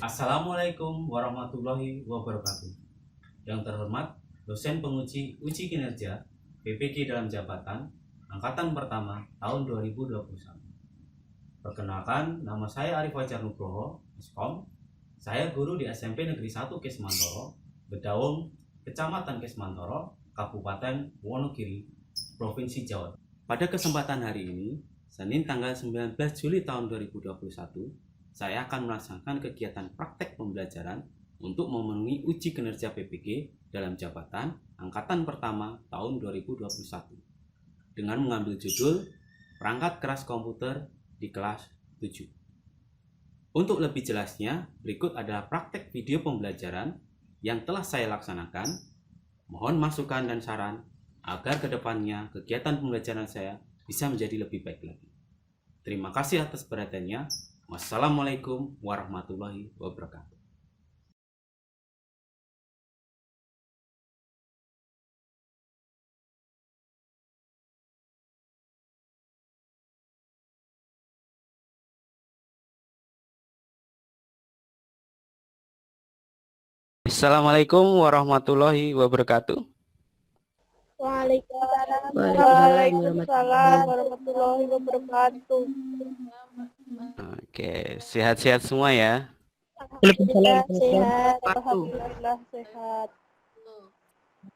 Assalamualaikum warahmatullahi wabarakatuh. Yang terhormat, dosen penguji uji kinerja PPG dalam jabatan Angkatan Pertama tahun 2021. Perkenalkan, nama saya Arif Fajar Nugroho, Miskom. Saya guru di SMP Negeri 1 Kesmantoro, Bedaung, Kecamatan Kesmantoro, Kabupaten Wonogiri, Provinsi Jawa. Pada kesempatan hari ini, Senin tanggal 19 Juli tahun 2021, saya akan melaksanakan kegiatan praktek pembelajaran untuk memenuhi uji kinerja PPG dalam jabatan Angkatan Pertama tahun 2021 dengan mengambil judul Perangkat Keras Komputer di kelas 7. Untuk lebih jelasnya, berikut adalah praktek video pembelajaran yang telah saya laksanakan. Mohon masukan dan saran agar kedepannya kegiatan pembelajaran saya bisa menjadi lebih baik lagi. Terima kasih atas perhatiannya. Wassalamualaikum warahmatullahi wabarakatuh. Assalamualaikum warahmatullahi wabarakatuh. Waalaikumsalam warahmatullahi wabarakatuh. Oke, sehat-sehat semua ya. Alhamdulillah sehat. Alhamdulillah sehat.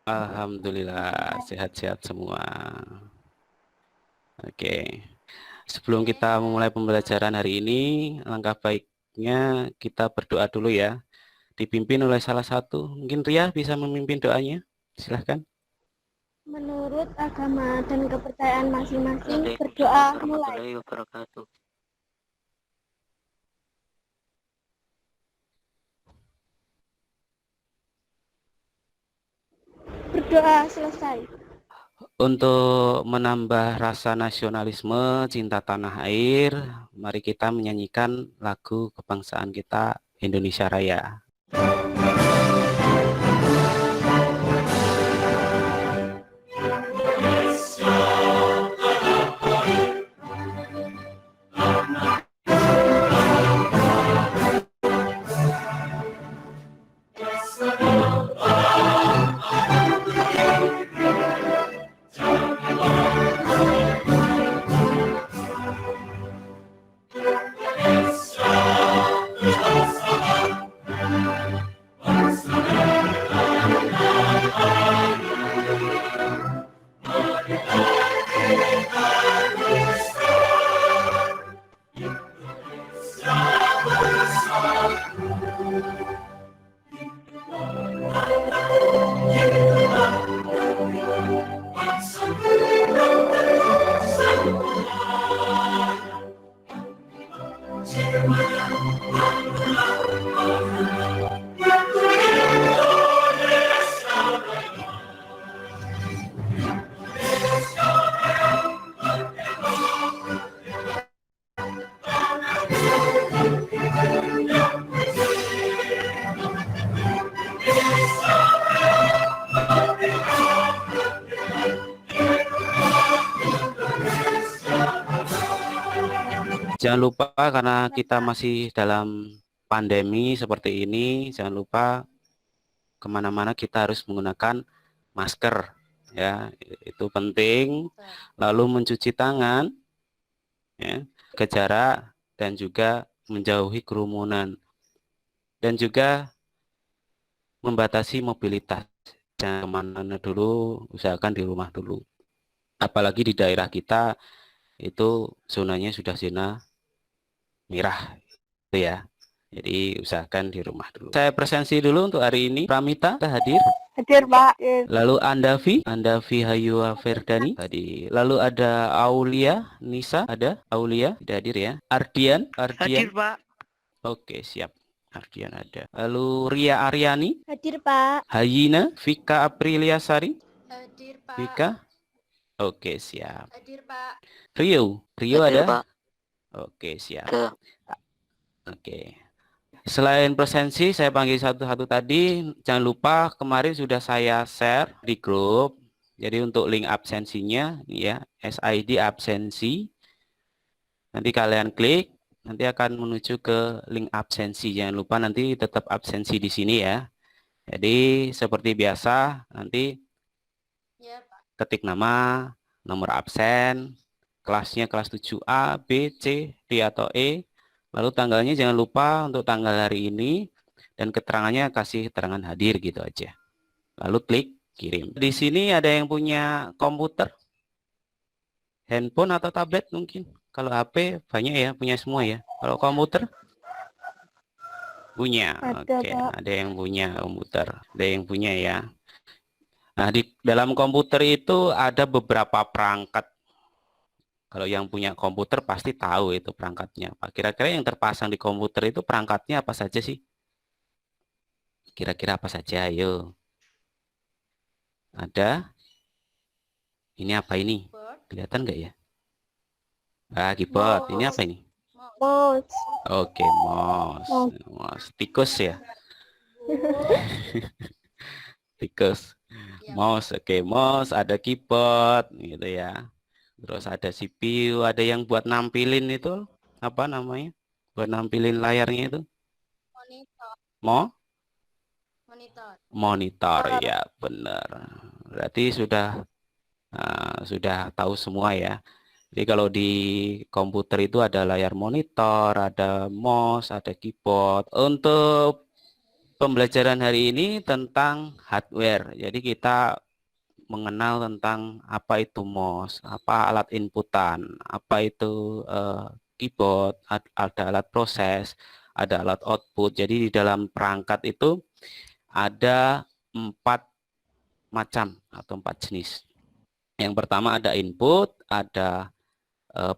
Alhamdulillah sehat-sehat semua. Oke, sebelum kita memulai pembelajaran hari ini, langkah baiknya kita berdoa dulu ya. Dipimpin oleh salah satu. Mungkin Ria bisa memimpin doanya. Silahkan. Menurut agama dan kepercayaan masing-masing, berdoa mulai. Berdoa selesai. Untuk menambah rasa nasionalisme, cinta tanah air, mari kita menyanyikan lagu kebangsaan kita, Indonesia Raya. Jangan lupa, karena kita masih dalam pandemi seperti ini, jangan lupa kemana-mana kita harus menggunakan masker, ya, itu penting. Lalu mencuci tangan, ya, jaga jarak, dan juga menjauhi kerumunan, dan juga membatasi mobilitas. Jangan kemana-mana dulu, usahakan di rumah dulu. Apalagi di daerah kita itu zonanya sudah zona merah, itu ya. Jadi usahakan di rumah dulu. Saya presensi dulu untuk hari ini. Pramita hadir. Hadir, Pak. Lalu Andavi Hayua Ferdani tadi. Lalu ada Aulia Nisa, ada Aulia tidak hadir ya. Ardian. Hadir, Pak. Oke, siap. Ardian ada. Lalu Ria Aryani. Hadir, Pak. Hayina Vika Apriliasari. Hadir, Pak. Vika. Oke, siap. Hadir, Pak. Rio Hadir, ada. Pak. Oke, siap. Oke. Selain presensi, saya panggil satu-satu tadi. Jangan lupa kemarin sudah saya share di grup. Jadi untuk link absensinya, ya, SID absensi. Nanti kalian klik. nanti akan menuju ke link absensi. Jangan lupa nanti tetap absensi di sini ya. Jadi seperti biasa nanti ketik nama, nomor absen, kelasnya kelas 7A, B, C, D atau E. Lalu tanggalnya jangan lupa untuk tanggal hari ini dan keterangannya kasih keterangan hadir gitu aja. Lalu klik kirim. Di sini ada yang punya komputer, handphone atau tablet mungkin. Kalau HP banyak ya, punya semua ya. Kalau komputer punya. Ada, Oke, Pak. ada yang punya komputer. Ada yang punya ya. Nah, di dalam komputer itu ada beberapa perangkat. Kalau yang punya komputer pasti tahu itu perangkatnya. Kira-kira yang terpasang di komputer itu perangkatnya apa saja sih? Kira-kira apa saja? Ayo. Ada? Ini apa ini? Kelihatan nggak ya? Ah, keyboard. Ini apa ini? Mouse. Oke, mouse. Mouse. Tikus ya? Tikus. Mouse. Oke, mouse. Ada keyboard. Gitu ya. Terus ada CPU. Ada yang buat nampilin itu. Apa namanya? Buat nampilin layarnya itu. Monitor. Ya, benar. Berarti sudah tahu semua ya. Jadi kalau di komputer itu ada layar monitor, ada mouse, ada keyboard. Untuk pembelajaran hari ini tentang hardware. Jadi kita mengenal tentang apa itu mouse, apa alat inputan, apa itu keyboard, ada alat proses, ada alat output. Jadi di dalam perangkat itu ada 4 macam atau 4 jenis. Yang pertama ada input, ada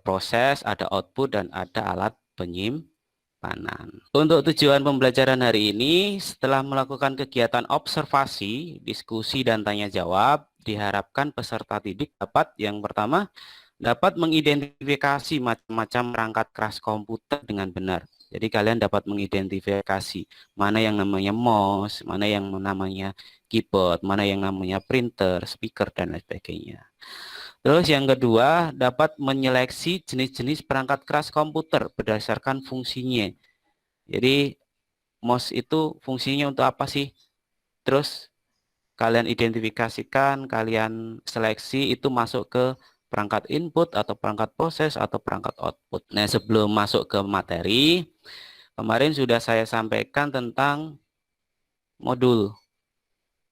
proses, ada output, dan ada alat penyimpanan. Untuk tujuan pembelajaran hari ini, setelah melakukan kegiatan observasi, diskusi, dan tanya jawab, diharapkan peserta didik dapat yang pertama, dapat mengidentifikasi macam-macam perangkat keras komputer dengan benar. Jadi kalian dapat mengidentifikasi mana yang namanya mouse, mana yang namanya keyboard, mana yang namanya printer, speaker, dan lain sebagainya. Terus yang kedua, dapat menyeleksi jenis-jenis perangkat keras komputer berdasarkan fungsinya. Jadi mouse itu fungsinya untuk apa sih? Terus kalian identifikasikan, kalian seleksi itu masuk ke perangkat input atau perangkat proses atau perangkat output. Nah, sebelum masuk ke materi, kemarin sudah saya sampaikan tentang modul.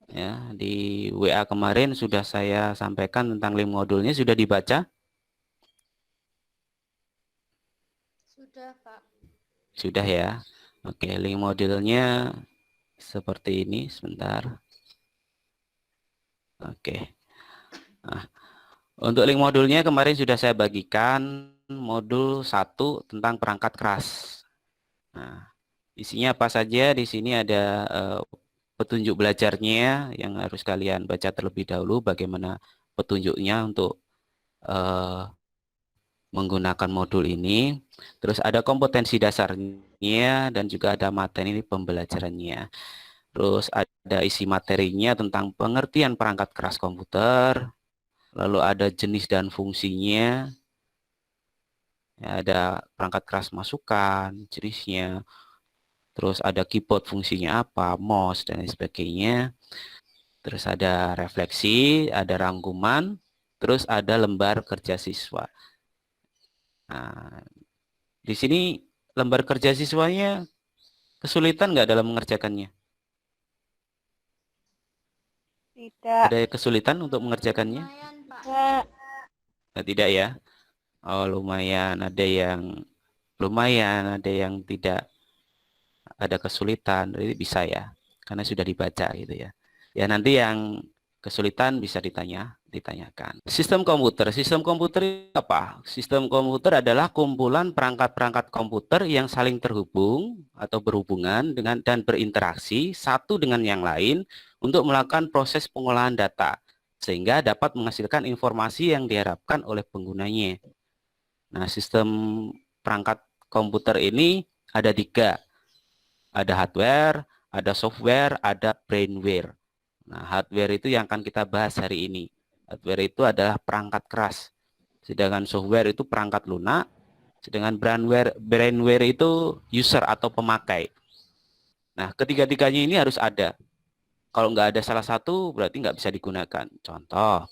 Ya, di WA kemarin sudah saya sampaikan tentang link modulnya, sudah dibaca? Sudah, Pak. Sudah ya. Oke, link modulnya seperti ini, sebentar. Oke. Nah, untuk link modulnya kemarin sudah saya bagikan modul 1 tentang perangkat keras. Nah, isinya apa saja? Di sini ada petunjuk belajarnya yang harus kalian baca terlebih dahulu, bagaimana petunjuknya untuk menggunakan modul ini. Terus ada kompetensi dasarnya dan juga ada materi pembelajarannya. Terus ada isi materinya tentang pengertian perangkat keras komputer. Lalu ada jenis dan fungsinya. Ya, ada perangkat keras masukan, jenisnya. Terus ada keyboard fungsinya apa, mouse, dan lain sebagainya. Terus ada refleksi, ada rangkuman, terus ada lembar kerja siswa. Nah, di sini lembar kerja siswanya kesulitan nggak dalam mengerjakannya? Tidak. Ada kesulitan untuk mengerjakannya? Lumayan, Pak. Enggak. Nah, tidak ya? Oh, lumayan. Ada yang tidak ada kesulitan. Jadi bisa ya, karena sudah dibaca gitu ya. Ya, nanti yang kesulitan bisa ditanyakan. Sistem komputer apa? Sistem komputer adalah kumpulan perangkat-perangkat komputer yang saling terhubung atau berhubungan dengan dan berinteraksi satu dengan yang lain untuk melakukan proses pengolahan data sehingga dapat menghasilkan informasi yang diharapkan oleh penggunanya. Nah, sistem perangkat komputer ini ada 3. Ada hardware, ada software, ada brainware. Nah, hardware itu yang akan kita bahas hari ini. Hardware itu adalah perangkat keras. Sedangkan software itu perangkat lunak. Sedangkan brainware itu user atau pemakai. Nah, ketiga-tiganya ini harus ada. Kalau nggak ada salah satu, berarti nggak bisa digunakan. Contoh,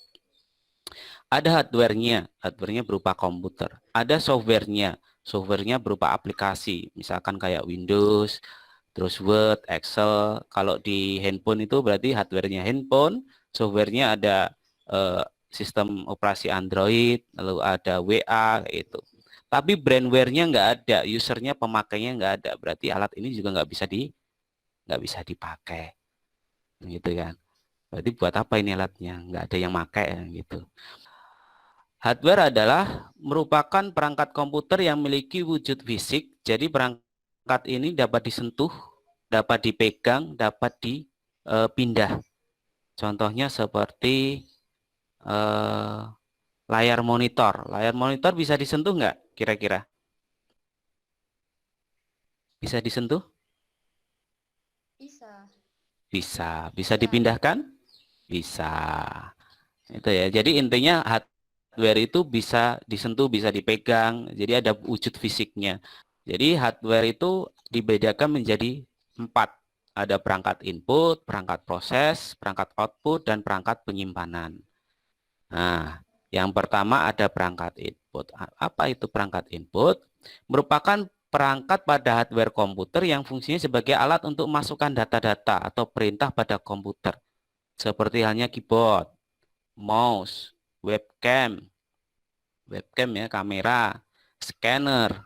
ada hardware-nya. Hardware-nya berupa komputer. Ada software-nya. Software-nya berupa aplikasi. Misalkan kayak Windows, terus Word, Excel. Kalau di handphone itu berarti hardware-nya handphone. Software-nya ada sistem operasi Android, lalu ada WA, itu. Tapi brandware-nya nggak ada, usernya, pemakainya nggak ada. Berarti alat ini juga nggak bisa dipakai, gitu kan? Berarti buat apa ini alatnya? Nggak ada yang pakai, gitu. Hardware adalah merupakan perangkat komputer yang memiliki wujud fisik. Jadi perangkat ini dapat disentuh, dapat dipegang, dapat dipindah. Contohnya seperti layar monitor. Layar monitor bisa disentuh nggak kira-kira? Bisa disentuh? Bisa. Bisa. Bisa dipindahkan? Bisa. Itu ya. Jadi intinya hardware itu bisa disentuh, bisa dipegang. Jadi ada wujud fisiknya. Jadi hardware itu dibedakan menjadi 4. Ada perangkat input, perangkat proses, perangkat output, dan perangkat penyimpanan. Nah, yang pertama ada perangkat input. Apa itu perangkat input? Merupakan perangkat pada hardware komputer yang fungsinya sebagai alat untuk memasukkan data-data atau perintah pada komputer. Seperti halnya keyboard, mouse, webcam ya, kamera, scanner,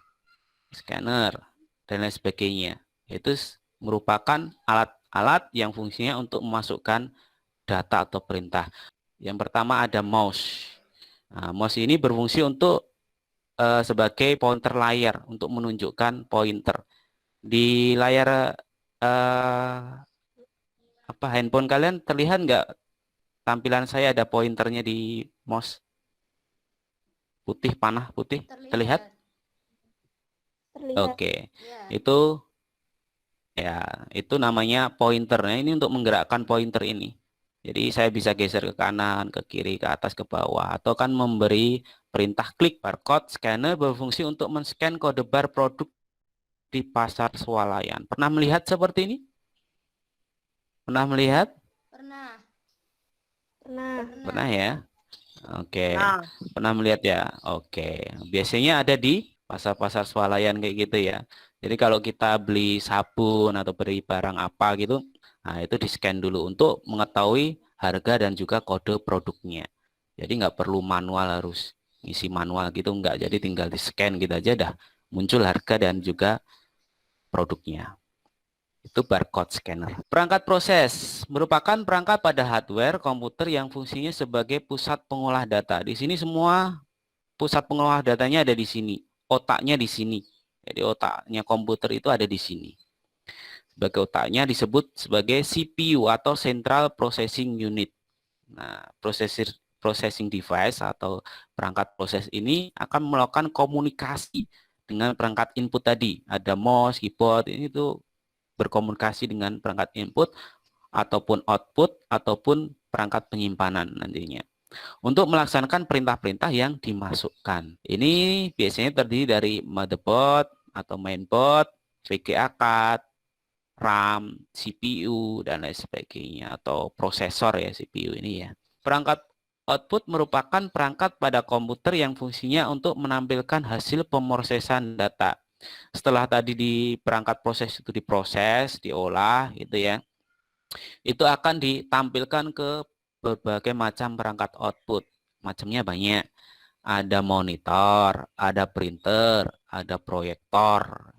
dan lain sebagainya. Itu merupakan alat-alat yang fungsinya untuk memasukkan data atau perintah. Yang pertama ada mouse. Nah, mouse ini berfungsi untuk sebagai pointer layar untuk menunjukkan pointer. Di layar handphone kalian terlihat nggak tampilan saya ada pointernya di mouse? Putih, panah putih, terlihat? Terlihat. Oke. Ya. Itu namanya pointer. Nah, ini untuk menggerakkan pointer ini. Jadi saya bisa geser ke kanan, ke kiri, ke atas, ke bawah, atau kan memberi perintah klik. Barcode scanner berfungsi untuk men-scan kode bar produk di pasar swalayan. Pernah melihat seperti ini? Pernah melihat? Pernah. Pernah ya? Oke. Pernah melihat ya? Oke. Biasanya ada di pasar-pasar swalayan kayak gitu ya. Jadi kalau kita beli sabun atau beli barang apa gitu, nah itu di-scan dulu untuk mengetahui harga dan juga kode produknya. Jadi nggak perlu manual, harus ngisi manual gitu, nggak. Jadi tinggal di-scan gitu aja dah muncul harga dan juga produknya. Itu barcode scanner. Perangkat proses merupakan perangkat pada hardware komputer yang fungsinya sebagai pusat pengolah data. Di sini semua pusat pengolah datanya ada di sini. Otaknya di sini. Jadi otaknya komputer itu ada di sini. Sebagai otaknya disebut sebagai CPU atau Central Processing Unit. Nah, processing device atau perangkat proses ini akan melakukan komunikasi dengan perangkat input tadi. Ada mouse, keyboard, ini tuh berkomunikasi dengan perangkat input ataupun output ataupun perangkat penyimpanan nantinya untuk melaksanakan perintah-perintah yang dimasukkan. Ini biasanya terdiri dari motherboard atau mainboard, VGA card, RAM, CPU, dan lain sebagainya, atau prosesor ya CPU ini ya. Perangkat output merupakan perangkat pada komputer yang fungsinya untuk menampilkan hasil pemrosesan data. Setelah tadi di perangkat proses itu diproses, diolah gitu ya, itu akan ditampilkan ke berbagai macam perangkat output. Macamnya banyak. Ada monitor, ada printer, ada proyektor,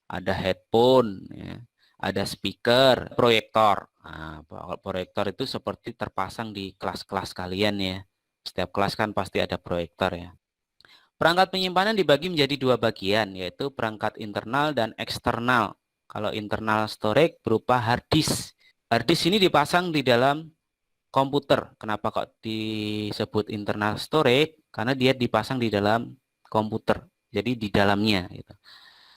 ada headphone, ya, ada speaker, proyektor. Nah, proyektor itu seperti terpasang di kelas-kelas kalian ya. Setiap kelas kan pasti ada proyektor ya. Perangkat penyimpanan dibagi menjadi 2 bagian, yaitu perangkat internal dan eksternal. Kalau internal storage berupa hard disk. Hard disk ini dipasang di dalam komputer. Kenapa kok disebut internal storage? Karena dia dipasang di dalam komputer. Jadi di dalamnya. Gitu.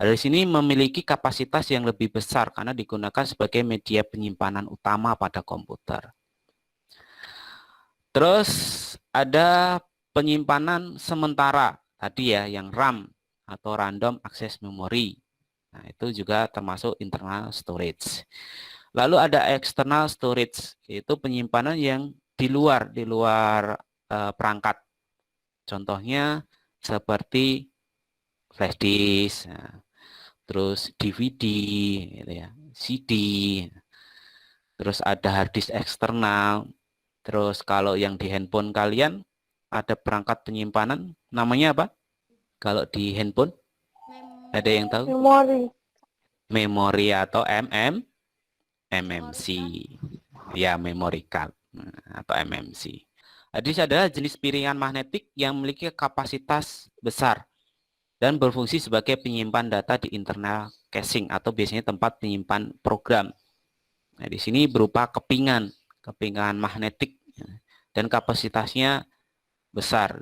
Dari sini memiliki kapasitas yang lebih besar karena digunakan sebagai media penyimpanan utama pada komputer. Terus ada penyimpanan sementara. Tadi ya yang RAM. atau random access memory. Nah, itu juga termasuk internal storage. Lalu ada external storage, itu penyimpanan yang di luar perangkat. Contohnya seperti flash disk, nah, terus DVD, gitu ya, CD, terus ada hard disk eksternal. Terus kalau yang di handphone kalian ada perangkat penyimpanan, namanya apa? Kalau di handphone, ada yang tahu? Memori. Memori atau MMC. Ya, memory card atau MMC. Hard adalah jenis piringan magnetik yang memiliki kapasitas besar dan berfungsi sebagai penyimpan data di internal caching atau biasanya tempat penyimpan program. Nah, di sini berupa kepingan magnetik dan kapasitasnya besar.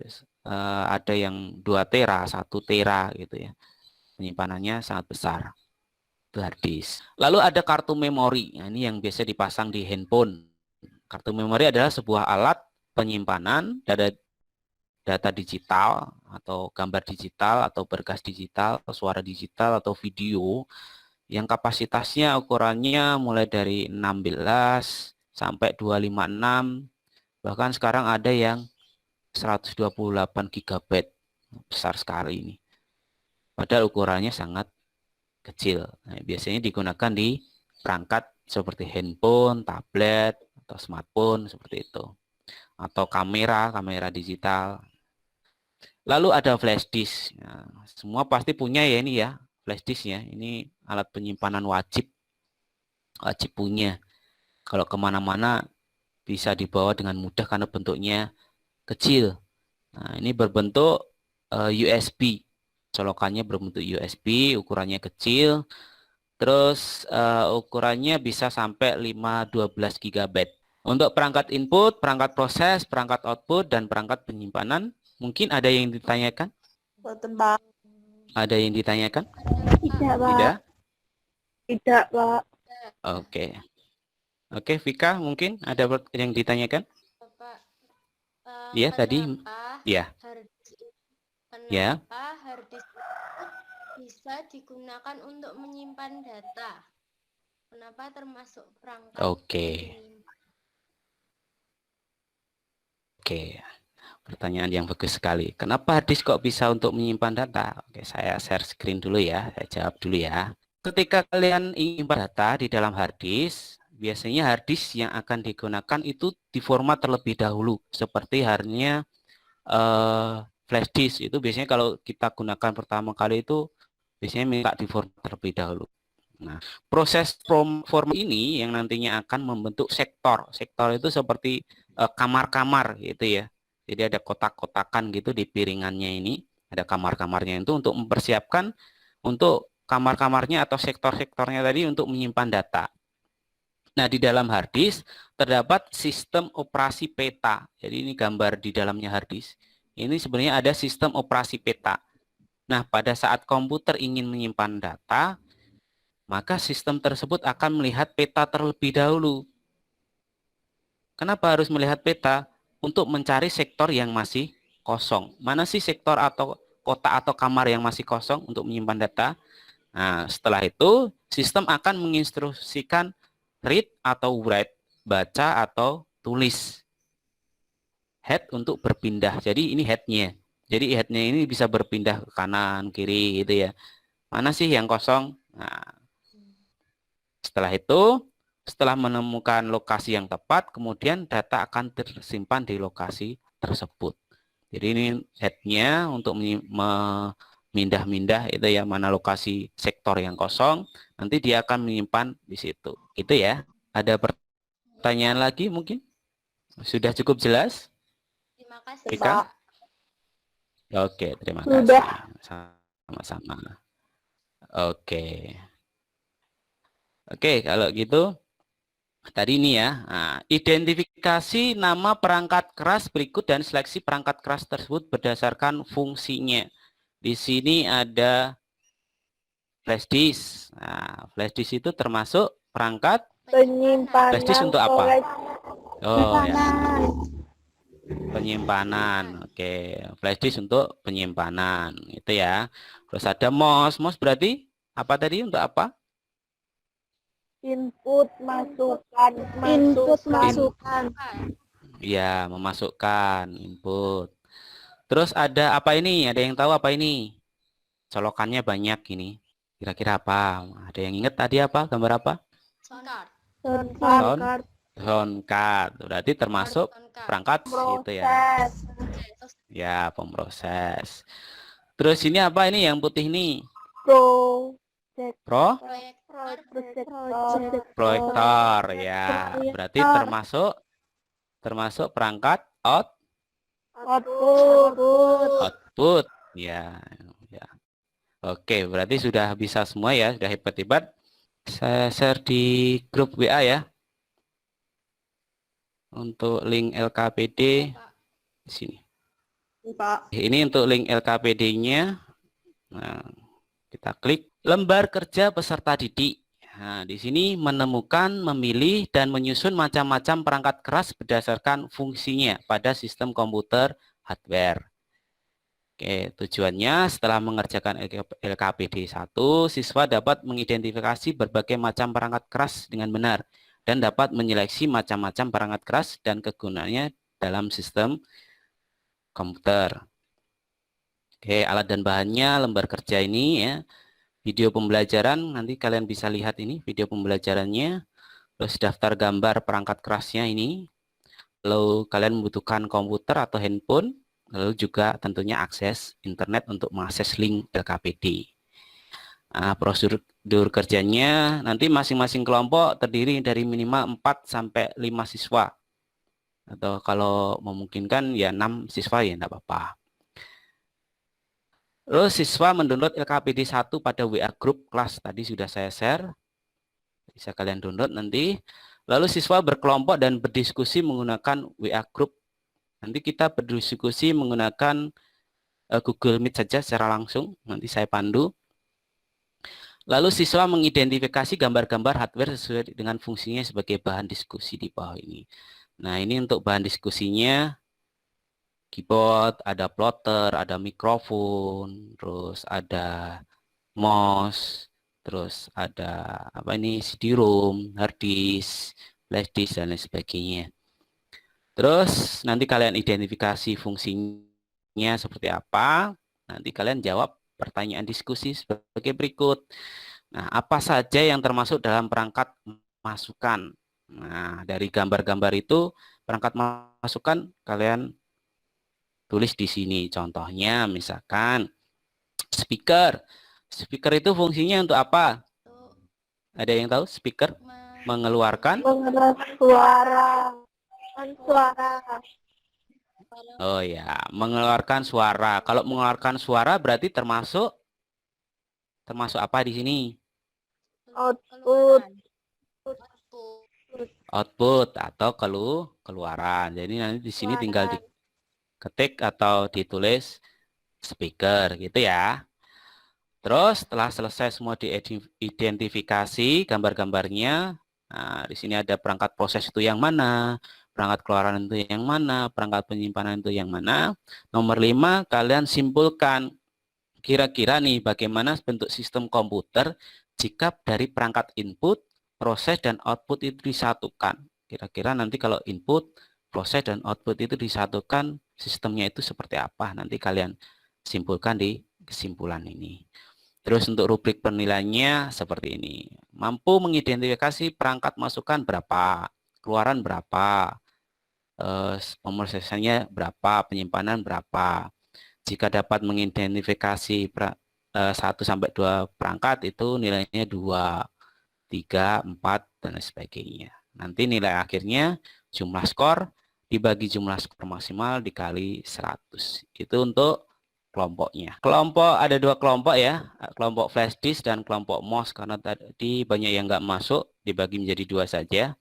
Ada yang 2 tera, 1 tera gitu ya. Penyimpanannya sangat besar. Itu hard disk. Lalu ada kartu memori. Nah, ini yang biasa dipasang di handphone. Kartu memori adalah sebuah alat penyimpanan data digital atau gambar digital atau berkas digital, suara digital atau video yang kapasitasnya ukurannya mulai dari 16 sampai 256, bahkan sekarang ada yang 128 GB. Besar sekali ini. Padahal ukurannya sangat kecil. Nah, biasanya digunakan di perangkat seperti handphone, tablet, atau smartphone seperti itu. Atau kamera digital. Lalu ada flash disk. Nah, semua pasti punya ya ini ya, flash disk ya. Ini alat penyimpanan wajib punya. Kalau kemana-mana bisa dibawa dengan mudah karena bentuknya kecil. Nah, ini berbentuk USB. Colokannya berbentuk USB, ukurannya kecil. Terus ukurannya bisa sampai 12 GB. Untuk perangkat input, perangkat proses, perangkat output, dan perangkat penyimpanan, mungkin ada yang ditanyakan? Tebak. Ada yang ditanyakan? Tidak, Pak. Tidak? Tidak, Pak. Oke. Oke, Vika, mungkin ada yang ditanyakan? Bapak, Iya, tadi. Ya. Ya. Kenapa hard disk itu bisa digunakan untuk menyimpan data? Kenapa termasuk perangkat? Oke. Oke. Pertanyaan yang bagus sekali. Kenapa hard disk kok bisa untuk menyimpan data? Oke, saya share screen dulu ya. Saya jawab dulu ya. Ketika kalian ingin data di dalam hard disk, biasanya hard disk yang akan digunakan itu diformat terlebih dahulu. Seperti halnya flash disk itu biasanya kalau kita gunakan pertama kali itu biasanya minta diformat terlebih dahulu. Nah, proses format ini yang nantinya akan membentuk sektor. Sektor itu seperti kamar-kamar gitu ya. Jadi ada kotak-kotakan gitu di piringannya ini. Ada kamar-kamarnya itu untuk mempersiapkan untuk kamar-kamarnya atau sektor-sektornya tadi untuk menyimpan data. Nah, di dalam hard disk terdapat sistem operasi peta. Jadi ini gambar di dalamnya hard disk. Ini sebenarnya ada sistem operasi peta. Nah, pada saat komputer ingin menyimpan data, maka sistem tersebut akan melihat peta terlebih dahulu. Kenapa harus melihat peta? Untuk mencari sektor yang masih kosong. Mana sih sektor atau kotak atau kamar yang masih kosong untuk menyimpan data? Nah, setelah itu sistem akan menginstruksikan read atau write, baca atau tulis. Head untuk berpindah. Jadi ini headnya. Jadi headnya ini bisa berpindah ke kanan, kiri gitu ya. Mana sih yang kosong? Nah, setelah itu, setelah menemukan lokasi yang tepat, kemudian data akan tersimpan di lokasi tersebut. Jadi ini headnya untuk memindah-mindah itu ya, mana lokasi sektor yang kosong, nanti dia akan menyimpan di situ. Itu ya. Ada pertanyaan lagi mungkin? Sudah cukup jelas? Terima kasih, Vika? Pak. Oke, terima Sudah. kasih. Sama-sama. Oke. Oke, kalau gitu tadi ini ya. Nah, identifikasi nama perangkat keras berikut dan seleksi perangkat keras tersebut berdasarkan fungsinya. Di sini ada flash disk. Nah, flash disk itu termasuk perangkat Penyimpanan. flash disk untuk apa? storage. Oh ya, Penyimpanan. penyimpanan. Oke. Oke, flash disk untuk penyimpanan, itu ya. Terus ada MOS. MOS berarti apa tadi? Untuk apa? Input masukan. Ya, memasukkan input. Terus ada apa ini? Ada yang tahu apa ini? Colokannya banyak ini. Kira-kira apa? Ada yang ingat tadi apa? Gambar apa? Soundcard. Sound card. Berarti termasuk Soundcard. perangkat gitu ya. Ya, pemproses. Terus ini apa ini yang putih ini? Pro proyektor ya. Berarti termasuk perangkat output ya. Ya. Oke, berarti sudah bisa semua ya, sudah hebat-hebat. Saya share di grup WA ya. Untuk link LKPD di sini. Pak. Ini untuk link LKPD-nya. Nah, kita klik lembar kerja peserta didik. Nah, di sini menemukan, memilih, dan menyusun macam-macam perangkat keras berdasarkan fungsinya pada sistem komputer hardware. Oke, tujuannya setelah mengerjakan LKPD 1, siswa dapat mengidentifikasi berbagai macam perangkat keras dengan benar dan dapat menyeleksi macam-macam perangkat keras dan kegunaannya dalam sistem komputer. Oke, alat dan bahannya lembar kerja ini ya. Video pembelajaran, nanti kalian bisa lihat ini video pembelajarannya. Terus daftar gambar perangkat kerasnya ini. Lalu kalian membutuhkan komputer atau handphone. Lalu juga tentunya akses internet untuk mengakses link LKPD. Nah, prosedur kerjanya nanti masing-masing kelompok terdiri dari minimal 4 sampai 5 siswa. Atau kalau memungkinkan ya 6 siswa ya enggak apa-apa. Terus siswa mendownload LKPD 1 pada WA Group kelas. Tadi sudah saya share. Bisa kalian download nanti. Lalu siswa berkelompok dan berdiskusi menggunakan WA Group. Nanti kita berdiskusi menggunakan Google Meet saja secara langsung. Nanti saya pandu. Lalu siswa mengidentifikasi gambar-gambar hardware sesuai dengan fungsinya sebagai bahan diskusi di bawah ini. Nah, ini untuk bahan diskusinya. Keyboard, ada plotter, ada mikrofon, terus ada mouse, terus ada apa ini CD-ROM, hard disk, flash disk dan lain sebagainya. Terus nanti kalian identifikasi fungsinya seperti apa. Nanti kalian jawab pertanyaan diskusi sebagai berikut. Nah, apa saja yang termasuk dalam perangkat masukan? Nah, dari gambar-gambar itu perangkat masukan kalian tulis di sini. Contohnya misalkan speaker. Speaker itu fungsinya untuk apa? Ada yang tahu? Speaker mengeluarkan suara. Oh ya, mengeluarkan suara. Kalau mengeluarkan suara berarti termasuk apa di sini? Output atau keluaran. Jadi nanti di sini tinggal diketik atau ditulis speaker gitu ya. Terus setelah selesai semua diidentifikasi gambar-gambarnya, nah di sini ada perangkat proses itu yang mana, perangkat keluaran itu yang mana, perangkat penyimpanan itu yang mana. Nomor 5, kalian simpulkan kira-kira nih bagaimana bentuk sistem komputer jika dari perangkat input, proses, dan output itu disatukan. Kira-kira nanti kalau input, proses, dan output itu disatukan, sistemnya itu seperti apa. Nanti kalian simpulkan di kesimpulan ini. Terus untuk rubrik penilaiannya seperti ini. Mampu mengidentifikasi perangkat masukan berapa, keluaran berapa, pemrosesannya berapa, penyimpanan berapa. Jika dapat mengidentifikasi 1-2 perangkat itu nilainya 2, 3, 4, dan sebagainya. Nanti nilai akhirnya jumlah skor dibagi jumlah skor maksimal dikali 100. Itu untuk kelompoknya. Kelompok ada 2 kelompok ya, kelompok flash disk dan kelompok MOS karena tadi banyak yang nggak masuk, dibagi menjadi 2 saja.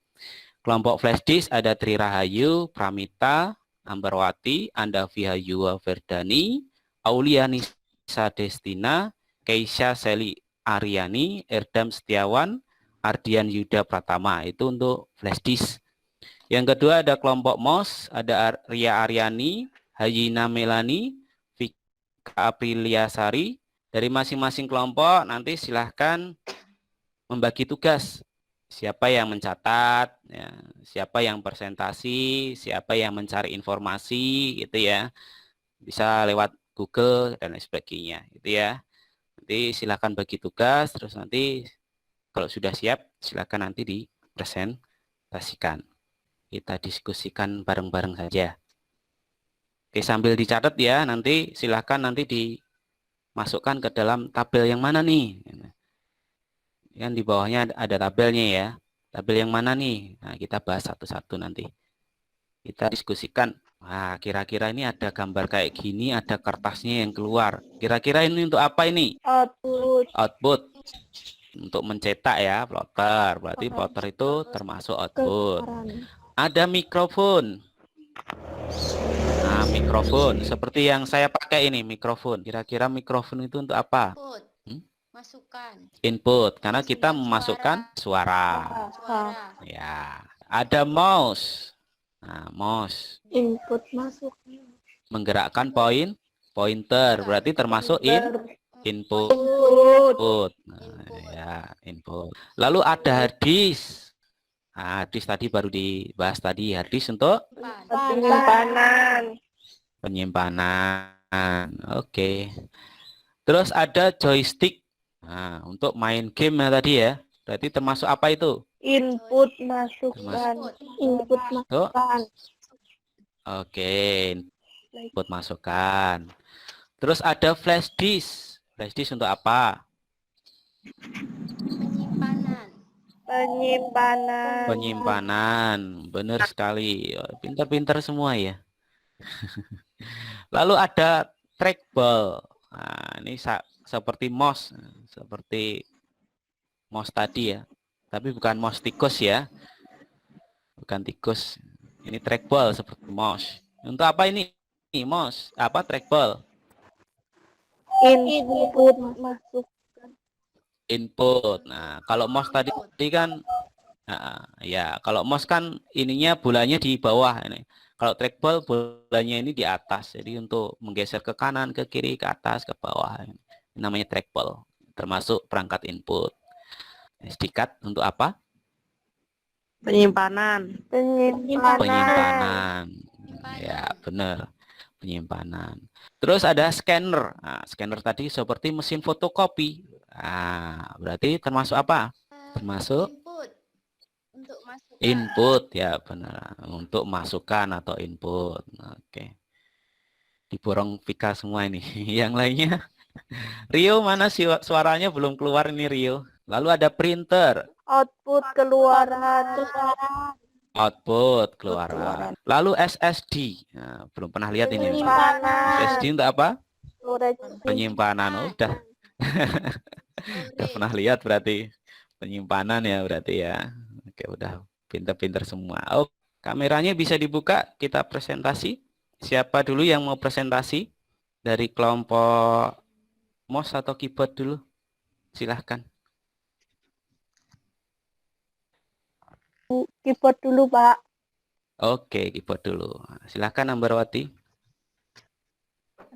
Kelompok flash disk ada Tri Rahayu, Pramita, Ambarwati, Andavi Hayua Verdani, Aulianisa Destina, Keisha Seli Aryani, Erdam Setiawan, Ardian Yuda Pratama. Itu untuk flash disk. Yang kedua ada kelompok MOS, ada Ria Aryani, Hayina Melani, Vika Apriliasari. Dari masing-masing kelompok nanti silahkan membagi tugas. Siapa yang mencatat, ya, siapa yang presentasi, siapa yang mencari informasi, gitu ya. Bisa lewat Google dan lain sebagainya, gitu ya. Nanti silahkan bagi tugas, terus nanti kalau sudah siap, silahkan nanti dipresentasikan. Kita diskusikan bareng-bareng saja. Oke, sambil dicatat ya, nanti silahkan nanti dimasukkan ke dalam tabel yang mana nih. Kan di bawahnya ada tabelnya ya. Tabel yang mana nih? Nah, kita bahas satu-satu nanti. Kita diskusikan. Nah, kira-kira ini ada gambar kayak gini, ada kertasnya yang keluar. Kira-kira ini untuk apa ini? Output. Output. Untuk mencetak ya, plotter. Berarti plotter itu termasuk output. Ada mikrofon. Nah, mikrofon. Seperti yang saya pakai ini, mikrofon. Kira-kira mikrofon itu untuk apa? Input. Masukan. Input, karena kita memasukkan suara. Ya. Ada mouse. Nah, mouse. Input masuk. Menggerakkan pointer. Berarti termasuk input. Nah, ya, input. Lalu ada hard disk. Nah, hard disk tadi baru dibahas tadi. Hard disk untuk penyimpanan. Oke. Terus ada joystick. Nah, untuk main game ya tadi ya. Berarti termasuk apa itu? Input masukkan. Input masukkan. Oke. Input masukkan. Terus ada flash disk. Flash disk untuk apa? Penyimpanan. Benar sekali. Pintar-pintar semua ya. Lalu ada trackball. Nah, ini seperti mouse. Seperti mouse tadi ya. Tapi bukan mouse tikus ya. Bukan tikus. Ini trackball seperti mouse. Untuk apa ini? Mouse. Apa trackball? Input masuk. Input. Nah, kalau mouse tadi kan ya, kalau mouse kan ininya bolanya di bawah ini. Kalau trackball bolanya ini di atas. Jadi untuk menggeser ke kanan, ke kiri, ke atas, ke bawah. Ini namanya trackball. Termasuk perangkat input. SD card untuk apa? Penyimpanan. Ya, benar. Penyimpanan. Terus ada scanner. Nah, scanner tadi seperti mesin fotokopi. Nah, berarti termasuk apa? Termasuk input ya, benar. Untuk masukan atau input. Oke. Diborong Vika semua ini. Yang lainnya. Rio mana sih suaranya belum keluar ini Rio. Lalu ada printer. Output keluaran. Output keluaran. Lalu SSD. Nah, belum pernah lihat ini. SSD untuk apa? Penyimpanan. Oh, udah. Udah pernah lihat berarti. Penyimpanan ya berarti ya. Oke, udah pinter-pinter semua. Oh, kameranya bisa dibuka, kita presentasi. Siapa dulu yang mau presentasi? Dari kelompok mouse atau keyboard dulu? Silahkan. Keyboard dulu, Pak. Oke, keyboard dulu. Silahkan Ambarwati.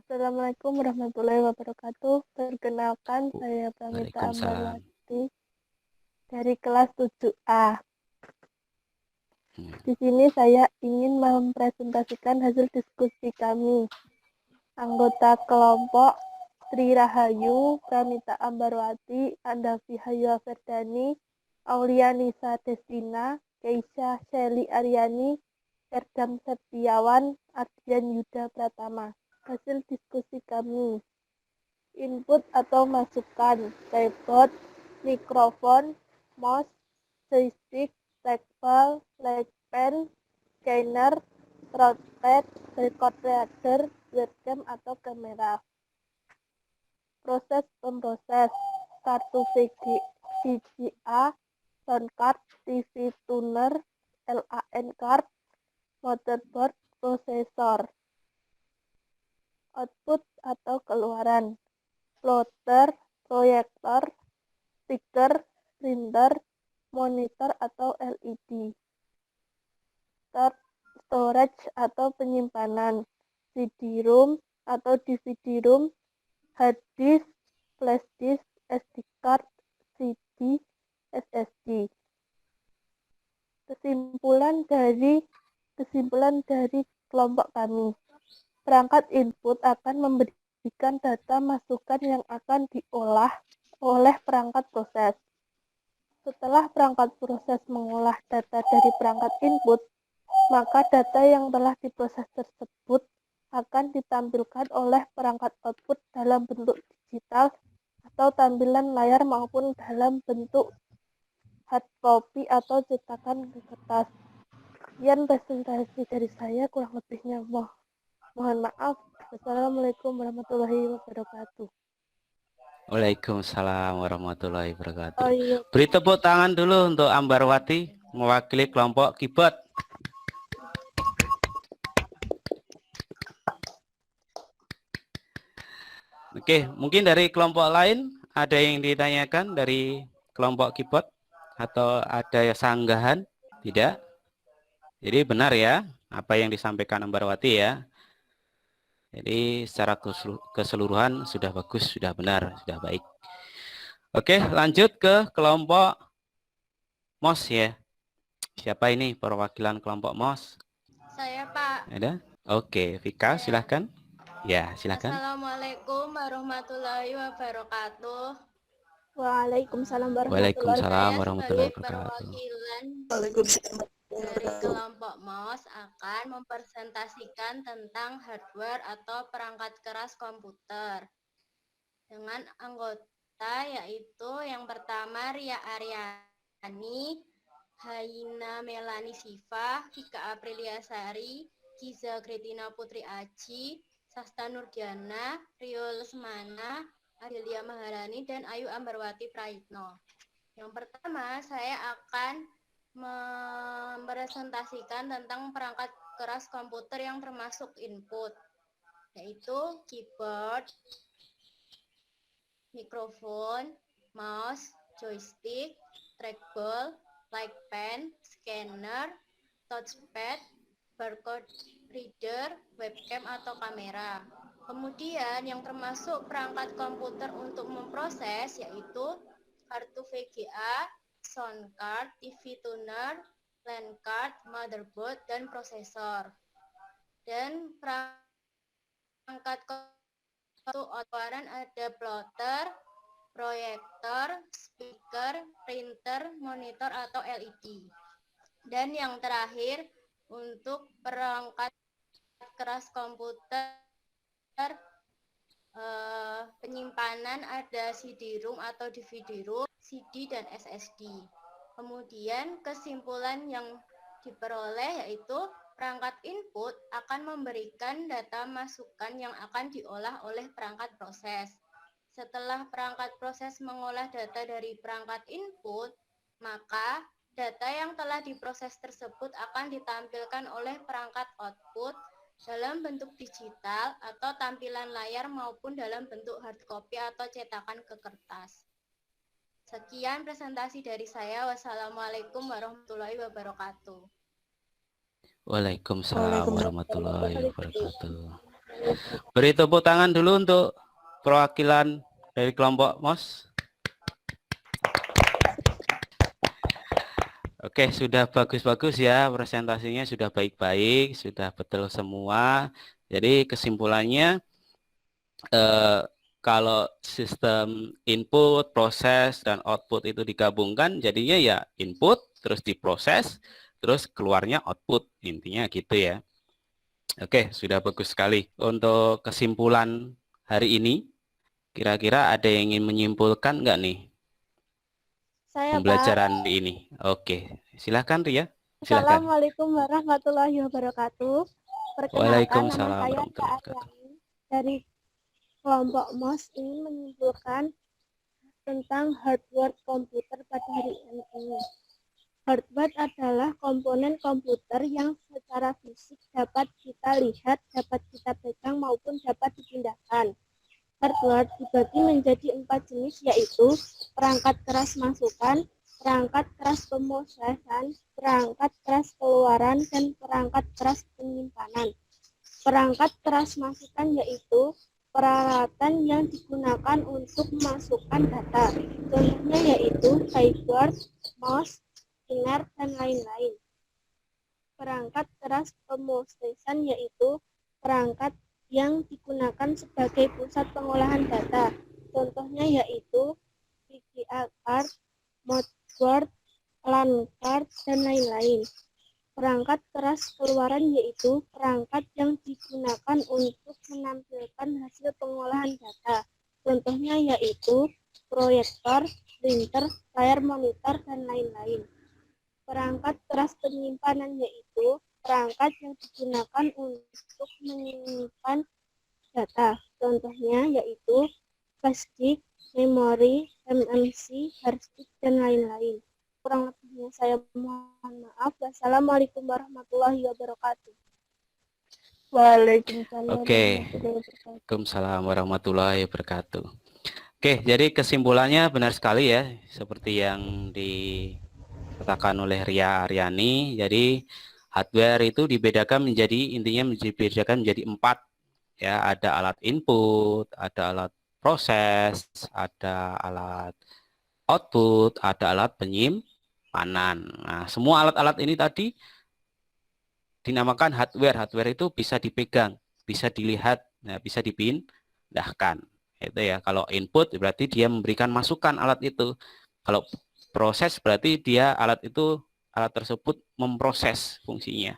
Assalamualaikum warahmatullahi wabarakatuh. Perkenalkan, saya Pramita Waalaikumsalam. Ambarwati dari kelas 7A. Di sini saya ingin mempresentasikan hasil diskusi kami. Anggota kelompok Tri Rahayu, Pramita Ambarwati, Andavi Hayu Ferdani, Aulia Nisa Destina, Keisha Shelly Aryani, Erdam Septiawan, Ardian Yuda Pratama. Hasil diskusi kami. Input atau masukan, keyboard, mikrofon, mouse, joystick, trackball, light pen, scanner, trompet, record reader, webcam atau kamera. Proses pemproses, kartu VGA, sound card, TV tuner, LAN card, motherboard, prosesor. Output atau keluaran, plotter, proyektor, speaker, printer, monitor atau LED. Storage atau penyimpanan, CD-ROM atau DVD-ROM, hard disk, flash disk, SD card, CD, SSD. Kesimpulan dari kelompok kami. Perangkat input akan memberikan data masukan yang akan diolah oleh perangkat proses. Setelah perangkat proses mengolah data dari perangkat input, maka data yang telah diproses tersebut akan ditampilkan oleh perangkat output dalam bentuk digital atau tampilan layar maupun dalam bentuk hard copy atau cetakan ke kertas. Sekian presentasi dari saya, kurang lebihnya mohon maaf. Wassalamualaikum warahmatullahi wabarakatuh. Waalaikumsalam warahmatullahi wabarakatuh. Oh iya, Beri tepuk tangan dulu untuk Ambarwati mewakili kelompok keyboard. Oke, mungkin dari kelompok lain ada yang ditanyakan dari kelompok keyboard atau ada sanggahan? Tidak? Jadi benar ya apa yang disampaikan Ambarwati ya. Jadi secara keseluruhan sudah bagus, sudah benar, sudah baik. Oke, lanjut ke kelompok MOS ya. Siapa ini perwakilan kelompok MOS? Saya, Pak. Ada? Oke, Vika silahkan. Ya, silahkan. Assalamualaikum warahmatullahi wabarakatuh. Waalaikumsalam Waalaikumsalam Saya warahmatullahi sebagai wabarakatuh. perwakilan dari kelompok MOS akan mempresentasikan tentang hardware atau perangkat keras komputer dengan anggota yaitu yang pertama Ria Aryani, Haina Melani Siva, Vika Aprilia Sari, Giza Gretina Putri Aji, Sasta Nurdiana, Rio Lesmana, Adelia Maharani, dan Ayu Ambarwati Praitno. Yang pertama, saya akan mempresentasikan tentang perangkat keras komputer yang termasuk input, yaitu keyboard, mikrofon, mouse, joystick, trackball, like pen, scanner, touchpad, barcode reader, webcam atau kamera. Kemudian yang termasuk perangkat komputer untuk memproses yaitu kartu VGA, sound card, TV tuner, LAN card, motherboard, dan prosesor. Dan perangkat untuk outputan ada plotter, proyektor, speaker, printer, monitor, atau LED. Dan yang terakhir, untuk perangkat keras komputer penyimpanan ada CD-ROM atau DVD-ROM, CD, dan SSD. Kemudian kesimpulan yang diperoleh yaitu perangkat input akan memberikan data masukan yang akan diolah oleh perangkat proses. Setelah perangkat proses mengolah data dari perangkat input, maka data yang telah diproses tersebut akan ditampilkan oleh perangkat output dalam bentuk digital atau tampilan layar maupun dalam bentuk hard copy atau cetakan ke kertas. Sekian presentasi dari saya. Wassalamualaikum warahmatullahi wabarakatuh. Waalaikumsalam warahmatullahi wabarakatuh. Beri tepuk tangan dulu untuk perwakilan dari kelompok MOS. Oke, sudah bagus-bagus ya presentasinya, sudah baik-baik, sudah betul semua. Jadi kesimpulannya kalau sistem input, proses, dan output itu digabungkan, jadinya ya input, terus diproses, terus keluarnya output. Intinya gitu ya. Oke, sudah bagus sekali. Untuk kesimpulan hari ini, kira-kira ada yang ingin menyimpulkan nggak nih? Saya, Pembelajaran ini. Oke, silakan Ria. Silakan. Assalamualaikum warahmatullahi wabarakatuh. Perkenalkan, Waalaikumsalam nama saya warahmatullahi Kak wabarakatuh. Aryani dari kelompok MOS ingin menyimpulkan tentang hardware komputer pada hari ini. Hardware adalah komponen komputer yang secara fisik dapat kita lihat, dapat kita pegang maupun dapat dipindahkan. Hardware dibagi menjadi 4 jenis yaitu perangkat keras masukan, perangkat keras pemosesan, perangkat keras keluaran, dan perangkat keras penyimpanan. Perangkat keras masukan yaitu peralatan yang digunakan untuk memasukkan data. Contohnya yaitu keyboard, mouse, scanner, dan lain-lain. Perangkat keras pemrosesan yaitu perangkat yang digunakan sebagai pusat pengolahan data. Contohnya yaitu VGA card, motherboard, LAN card, dan lain-lain. Perangkat keras keluaran yaitu perangkat yang digunakan untuk menampilkan hasil pengolahan data. Contohnya yaitu proyektor, printer, layar monitor, dan lain-lain. Perangkat keras penyimpanan yaitu perangkat yang digunakan untuk menyimpan data. Contohnya yaitu flash disk, memori, MMC, hard disk, dan lain-lain. Kurang lebihnya saya mohon maaf. Wassalamualaikum warahmatullahi wabarakatuh. Waalaikumsalam Oke. warahmatullahi wabarakatuh. Waalaikumsalam warahmatullahi wabarakatuh. Oke, jadi kesimpulannya benar sekali ya, seperti yang dikatakan oleh Ria Aryani. Jadi hardware itu dibedakan menjadi, intinya dibedakan menjadi 4 ya. Ada alat input, ada alat proses, ada alat output, ada alat penyimpanan. Nah, semua alat-alat ini tadi dinamakan hardware. Hardware itu bisa dipegang, bisa dilihat, nah, bisa dipindahkan. Itu ya. Kalau input berarti dia memberikan masukan alat itu. Kalau proses berarti dia alat tersebut memproses fungsinya.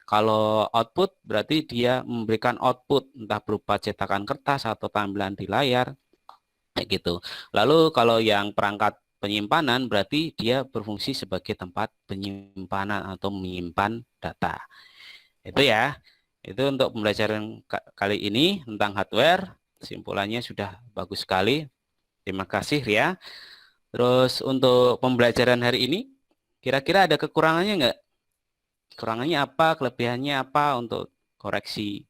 Kalau output berarti dia memberikan output, entah berupa cetakan kertas atau tampilan di layar, kayak gitu. Lalu kalau yang perangkat penyimpanan berarti dia berfungsi sebagai tempat penyimpanan atau menyimpan data. Itu ya. Itu untuk pembelajaran kali ini tentang hardware. Kesimpulannya sudah bagus sekali. Terima kasih Ria. Terus untuk pembelajaran hari ini, kira-kira ada kekurangannya nggak? Kekurangannya apa? Kelebihannya apa untuk koreksi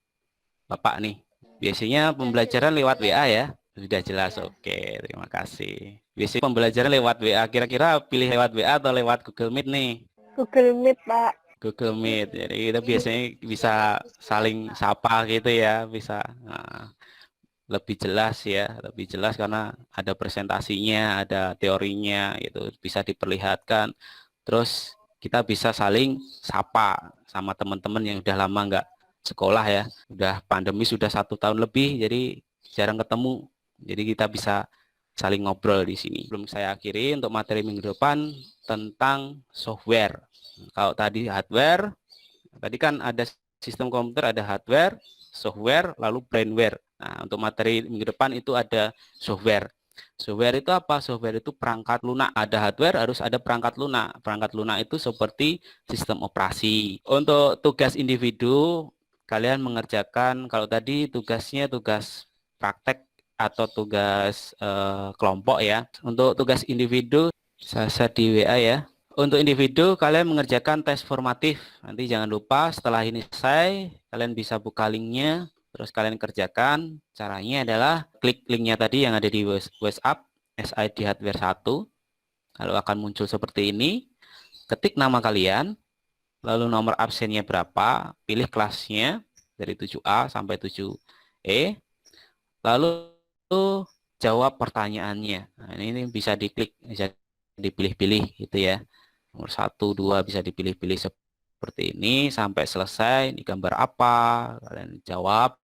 Bapak nih? Biasanya pembelajaran lewat WA ya? Sudah jelas, Ya. oke. Terima kasih. Biasanya pembelajaran lewat WA. Kira-kira pilih lewat WA atau lewat Google Meet nih? Google Meet, Pak. Google Meet. Jadi kita biasanya bisa saling sapa gitu ya, bisa lebih jelas ya, lebih jelas karena ada presentasinya, ada teorinya, itu bisa diperlihatkan. Terus kita bisa saling sapa sama teman-teman yang udah lama nggak sekolah ya, udah pandemi sudah 1 tahun lebih, jadi jarang ketemu. Jadi kita bisa saling ngobrol di sini. Belum saya akhiri untuk materi minggu depan tentang software. Kalau tadi hardware, tadi kan ada sistem komputer, ada hardware, software, lalu brainware. Nah, untuk materi minggu depan itu ada software. Software itu apa? Software itu perangkat lunak. Ada hardware, harus ada perangkat lunak. Perangkat lunak itu seperti sistem operasi. Untuk tugas individu, kalian mengerjakan, kalau tadi tugasnya tugas praktek atau tugas kelompok ya. Untuk tugas individu, saya di WA ya. Untuk individu, kalian mengerjakan tes formatif. Nanti jangan lupa setelah ini selesai, kalian bisa buka linknya, terus kalian kerjakan. Caranya adalah klik linknya tadi yang ada di WhatsApp, SID Hardware 1. Lalu akan muncul seperti ini. Ketik nama kalian, lalu nomor absennya berapa, pilih kelasnya dari 7A sampai 7E. Lalu jawab pertanyaannya. Nah, ini bisa diklik, bisa dipilih-pilih gitu ya. Nomor 1, 2 bisa dipilih-pilih seperti ini sampai selesai. Ini gambar apa? Kalian jawab.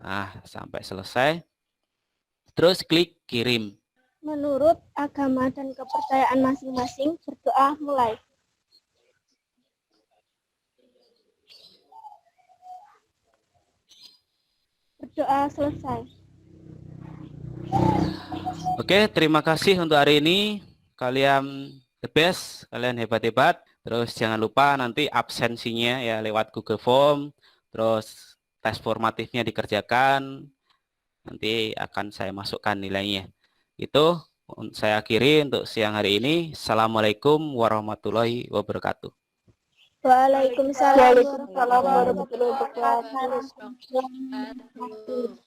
Nah, sampai selesai. Terus klik kirim. Menurut agama dan kepercayaan masing-masing, berdoa mulai. Berdoa selesai. Oke, terima kasih untuk hari ini. Kalian the best, kalian hebat-hebat. Terus jangan lupa nanti absensinya ya lewat Google Form. Terus tes formatifnya dikerjakan. Nanti akan saya masukkan nilainya. Itu saya akhiri untuk siang hari ini. Assalamualaikum warahmatullahi wabarakatuh. Waalaikumsalam Waalaikumsalam warahmatullahi wabarakatuh. Wabarakatuh.